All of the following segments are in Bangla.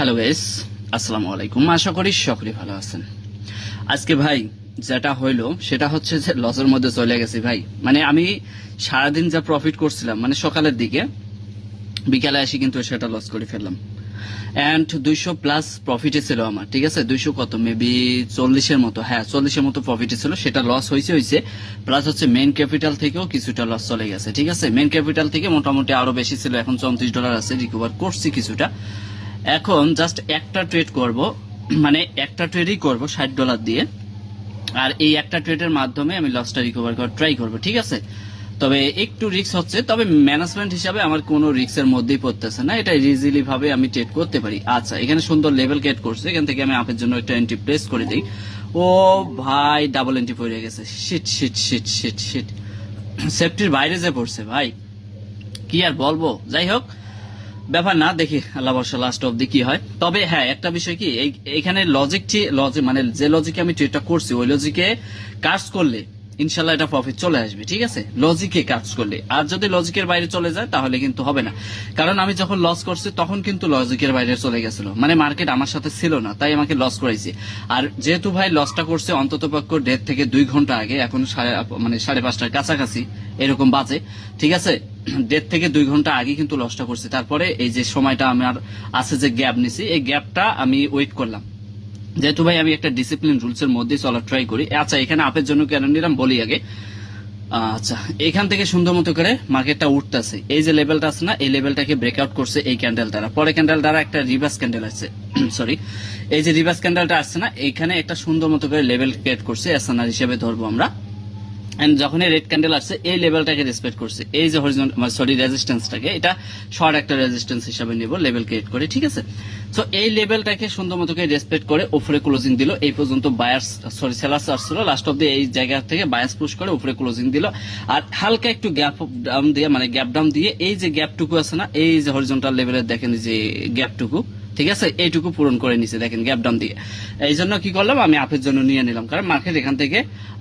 হ্যালো গাইস, আসসালামু আলাইকুম। আশা করি সকলেই ভালো আছেন। আজকে ভাই যেটা হইলো সেটা হচ্ছে যে লসের মধ্যে চলে গেছি ভাই। মানে আমি সারাদিন যা প্রফিট করছিলাম, মানে সকালের দিকে, বিকালে আসি কিন্তু সেটা লস করে ফেললাম। এন্ড 200 প্লাস প্রফিটে ছিল আমার, ঠিক আছে? 200 কত, মেবি 40-এর মতো, হ্যাঁ 40-এর মতো প্রফিটে ছিল। সেটা লস হয়েছে প্লাস হচ্ছে মেইন ক্যাপিটাল থেকেও কিছুটা লস চলে গেছে, ঠিক আছে? মেইন ক্যাপিটাল থেকে মোটামুটি আরো বেশি ছিল, এখন $34 আছে, রিকভার করছি কিছুটা। এখন জাস্ট একটা ট্রেড করব, মানে একটা ট্রেডই করব $60 দিয়ে। আর এই একটা ট্রেডের মাধ্যমে আমি লসটা রিকভার করার ট্রাই করব, ঠিক আছে? তবে একটু রিস্ক হচ্ছে, তবে ম্যানেজমেন্ট হিসাবে আমার কোনো রিস্কের মধ্যেই পড়তেছে না, এটা ইজিলি ভাবে আমি ট্রেড করতে পারি। আচ্ছা, এখানে সুন্দর লেভেল ক্রিয়েট করছে, এখান থেকে আমি আপের জন্য একটা এন্ট্রি প্লেস করে দিই। ও ভাই, ডাবল এন্ট্রি পড়ে গেছে। Shit shit shit shit shit, সেফটির বাইরে যে পড়ছে ভাই, কি আর বলবো। যাই হোক, ব্যাপার না, দেখি আল্লাহ ভরসা লাস্ট অব্দি কি হয়। তবে হ্যাঁ, একটা বিষয় কি, এখানে লজিক মানে যে লজিকে আমি ট্রেডটা করছি ওই লজিকে কাজ করলে ইনশাল্লাহ এটা প্রফিট চলে আসবে, ঠিক আছে? লজিকে কাজ করলে। আর যদি লজিকের বাইরে চলে যায় তাহলে কিন্তু হবে না। কারণ আমি যখন লস করছি তখন কিন্তু লজিকের বাইরে চলে গেছিল, মানে মার্কেট আমার সাথে ছিল না, তাই আমাকে লস করাইছি। আর যেহেতু ভাই লসটা করছে অন্তত পক্ষ 1.5 থেকে 2 ঘন্টা আগে, এখন মানে 5:30টার কাছাকাছি এরকম বাজে, ঠিক আছে? 1.5 থেকে 2 ঘন্টা আগে কিন্তু লসটা করছি। তারপরে এই যে সময়টা আমার আছে যে গ্যাপ নিছি, এই গ্যাপটা আমি ওয়েট করলাম, যেহেতু ভাই আমি একটা ডিসিপ্লিন রুলস এর মধ্যে চলার ট্রাই করি। আচ্ছা, এখানে আপের জন্য কেন নিলাম বলি আগে। আচ্ছা, এখান থেকে সুন্দর মতো করে মার্কেটটা উঠতেছে, এই যে লেভেলটা আছে না, এই লেভেলটাকে ব্রেকআউট করছে এই ক্যান্ডেল দ্বারা। পরে ক্যান্ডেল দ্বারা একটা রিভার্স ক্যান্ডেল আছে, সরি, এই যে রিভার্স ক্যান্ডেলটা আসছে না, এখানে একটা সুন্দর মতো করে লেভেল ক্রিয়েট করছে, এসএনআর হিসেবে ধরবো আমরা। এন্ড যখন রেড ক্যান্ডেল আসছে এই লেভেলটাকে রেসপেক্ট করছে, এই যে রেজিস্ট্যান্সটাকে, এটা শর্ট একটা রেজিস্ট্যান্স হিসাবে নিব লেভেল ক্রিয়েট করে, ঠিক আছে? তো এই লেভেলটাকে সুন্দর মতো করে রেসপেক্ট করে উপরে ক্লোজিং দিল। এই পর্যন্ত সেলার্স আসছিল, লাস্ট অফ দি এই জায়গা থেকে বায়ার্স পুশ করে উপরে ক্লোজিং দিল। আর হালকা একটু গ্যাপ ডাউন দিয়ে, মানে গ্যাপ ডাউন দিয়ে, এই যে গ্যাপটুকু আছে না, এই যে হরিজন্টাল লেভেলের দেখেন যে গ্যাপটুকু, ঠিক আছে, এইটুকু পূরণ করে নিছে, দেখেন গ্যাপ ডাউন দিয়ে। এই জন্য কি করলাম, আমি আপের জন্য নিয়ে নিলাম, কারণ মার্কেট এখান থেকে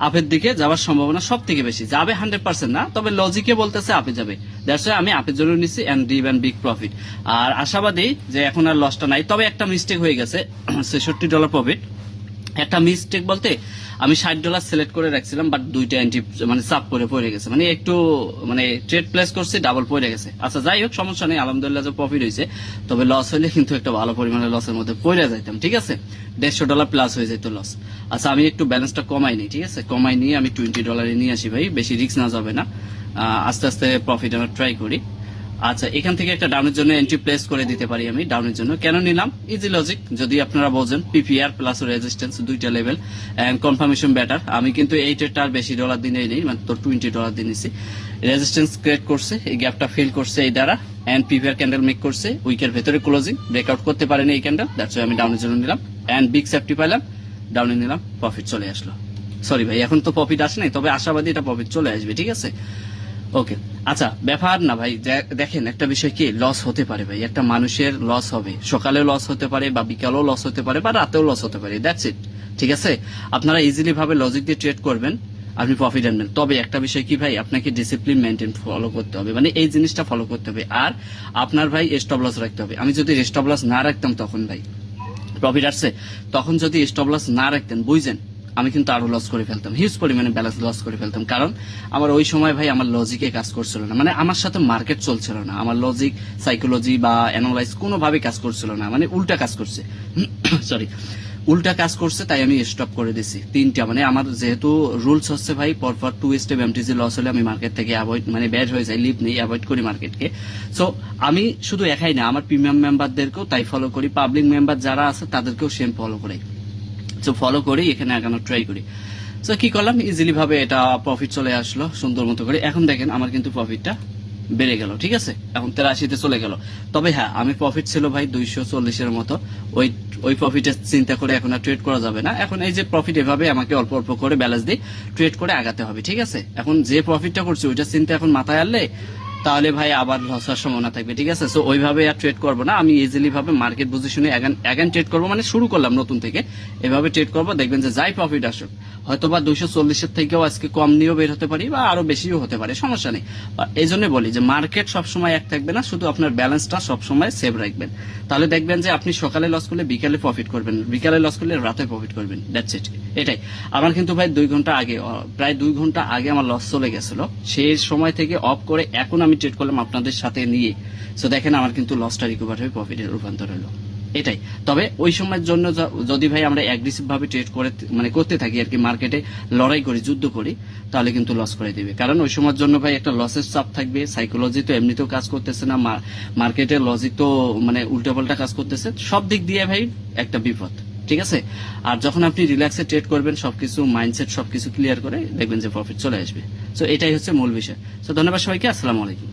আপের দিকে যাওয়ার সম্ভাবনা সব থেকে বেশি, যাবে 100% না, তবে লজিকে বলতেছে আপে যাবে। দ্যাটস ওয়াই আমি আপের জন্য নিচ্ছি এন্ড ডিভ বিগ প্রফিট। আর আশাবাদী যে এখন আর লসটা নাই। তবে একটা মিস্টেক হয়ে গেছে, $66 প্রফিট। একটা মিস্টেক বলতে, আমি $60 সিলেক্ট করে রাখছিলাম, বাট দুইটা এন্ট্রি মানে চাপ করে পড়ে গেছে, মানে একটু মানে ট্রেড প্লেস করছি, ডাবল পড়ে গেছে। আচ্ছা যাই হোক, সমস্যা নেই, আলহামদুলিল্লাহ যে প্রফিট হয়েছে। তবে লস হলে কিন্তু একটা ভালো পরিমাণে লসের মধ্যে পড়ে যাইতাম, ঠিক আছে? $150 প্লাস হয়ে যেত লস। আচ্ছা, আমি একটু ব্যালেন্সটা কমাই নিই, ঠিক আছে? কমাই নিয়ে আমি $20 নিয়ে আসি ভাই, বেশি রিস্ক না যাবে না, আস্তে আস্তে প্রফিট আমরা ট্রাই করি। আচ্ছা, এখান থেকে একটা ডাউনের জন্য এন্ট্রি প্লেস করে দিতে পারি আমি। ডাউনের জন্য কেন নিলাম, ইজি লজিক, যদি আপনারা বোঝেন, পিপিআর প্লাস রেজিস্ট্যান্স দুইটা লেভেল এন্ড কনফার্মেশন বেটার। আমি কিন্তু এই ট্রেডটা আর বেশি ডলার দিনে নেই, মানে তোর $20 দিয়ে নিছি। রেজিস্ট্যান্স ক্রিয়েট করছে, এই গ্যাপটা ফিল করছে এই দ্বারা, এন্ড পিপিআর ক্যান্ডেল মেক করছে, উইকের ভেতরে ক্লোজিং, ব্রেকআউট করতে পারেনি এই ক্যান্ডেল, দ্যাটস ওয়াই আমি ডাউনের জন্য নিলাম। এন্ড বিগ সেফটি পাইলাম, ডাউনে নিলাম, প্রফিট চলে আসলো। সরি ভাই, এখন তো প্রফিট আসে নাই, তবে আশাবাদী এটা প্রফিট চলে আসবে, ঠিক আছে? ওকে। আচ্ছা, ব্যাপার না ভাই, দেখেন একটা বিষয় কি, লস হতে পারে ভাই, একটা মানুষের লস হবে, সকালেও লস হতে পারে, বা বিকালেও লস হতে পারে, বা রাতেও লস হতে পারে, দ্যাটস ইট, ঠিক আছে? আপনারা ইজিলি ভাবে লজিক দিয়ে ট্রেড করবেন, আপনি প্রফিট আনবেন। তবে একটা বিষয় কি ভাই, আপনাকে ডিসিপ্লিন মেনটেন ফলো করতে হবে, মানে এই জিনিসটা ফলো করতে হবে। আর আপনার ভাই স্টপ লস রাখতে হবে। আমি যদি স্টপ লস না রাখতাম তখন ভাই প্রফিট আসছে, তখন যদি স্টপ লস না রাখতেন, বুঝছেন, আমি কিন্তু আরো লস করে ফেলতাম, হিউজ পরিমাণে ব্যালেন্স লস করে ফেলতাম। কারণ আমার ওই সময় ভাই আমার লজিকে কাজ করছিল না, মানে আমার সাথে মার্কেট চলছিল না, আমার লজিক, সাইকোলজি বা অ্যানালাইজ কোনোভাবে কাজ করছিল না, মানে উল্টা কাজ করছে, সরি, উল্টা কাজ করছে, তাই আমি স্টপ করে দিছি তিনটা। মানে আমার যেহেতু রুলস হচ্ছে ভাই, পরপর 2 স্টেপ এমটিজি লস হলে আমি মার্কেট থেকে অ্যাভয়েড, মানে বের হয়ে যাই, লিভ নেই, অ্যাভয়েড করি মার্কেটকে। সো আমি শুধু একাই না, আমার প্রিমিয়াম মেম্বারদেরকেও তাই ফলো করি, পাবলিক মেম্বার যারা আছে তাদেরকেও সেম ফলো করি। তো ফলো করি, এখানে আগানোর ট্রাই করি। তো কি করলাম, ইজিলি ভাবে এটা প্রফিট চলে আসলো সুন্দর মতো করে। এখন দেখেন আমার কিন্তু প্রফিটটা বেড়ে গেল, ঠিক আছে? এখন 83-তে চলে গেল। তবে হ্যাঁ, আমি প্রফিট ছিল ভাই 240-এর মতো, ওই প্রফিটের চিন্তা করে এখন আর ট্রেড করা যাবে না। এখন এই যে প্রফিট, এভাবে আমাকে অল্প অল্প করে ব্যালেন্স দিয়ে ট্রেড করে আগাতে হবে, ঠিক আছে? এখন যে প্রফিটটা করছি ওইটার চিন্তা এখন মাথায় আনলে তাহলে ভাই আবার লস হওয়ার সম্ভাবনা থাকবে, ঠিক আছে? সো ওইভাবে আর ট্রেড করবো না, আমি ইজিলি ভাবে মার্কেট পজিশনে ট্রেড করবো, মানে শুরু করলাম নতুন থেকে, এভাবে ট্রেড করবো, দেখবেন যে যাই প্রফিট আসুক, হয়তোবা 240-এর থেকেও আজকে কম নিয়েও বের হতে পারি বা আরো বেশিও হতে পারে, সমস্যা নেই। এই জন্য বলি যে মার্কেট সবসময় এক থাকবে না, শুধু আপনার ব্যালেন্সটা সবসময় সেভ রাখবেন। তাহলে দেখবেন যে আপনি সকালে লস করলে বিকালে প্রফিট করবেন, বিকালে লস করলে রাতে প্রফিট করবেন। দ্যাটস ইট, এটাই। আমার কিন্তু ভাই 2 ঘন্টা আগে, প্রায় 2 ঘন্টা আগে আমার লস চলে গেছিল। সেই সময় থেকে অফ করে এখন আমি ট্রেড করলাম আপনাদের সাথে নিয়ে। সো দেখেন আমার কিন্তু লসটা রিকভার হয়ে প্রফিটে রূপান্তর হলো, এটাই। তবে ওই সময়ের জন্য যদি ভাই আমরা অ্যাগ্রেসিভ ভাবে ট্রেড করে মানে করতে থাকি আর কি, মার্কেটে লড়াই করি, যুদ্ধ করি, তাহলে কিন্তু লস করে দিবে। কারণ ওই সময়ের জন্য ভাই একটা লসের চাপ থাকবে, সাইকোলজি তো এমনিতেও কাজ করতেছে না, মার্কেটে লজিক তো মানে উল্টাপাল্টা কাজ করতেছে, সব দিক দিয়ে ভাই একটা বিপদ, ঠিক আছে। আর যখন আপনি রিল্যাক্সে ট্রেড করবেন, সবকিছু মাইন্ডসেট সবকিছু ক্লিয়ার করে, দেখবেন যে প্রফিট চলে আসবে। সো এটাই হচ্ছে মূল বিষয়। সো ধন্যবাদ সবাইকে, আসসালামু আলাইকুম।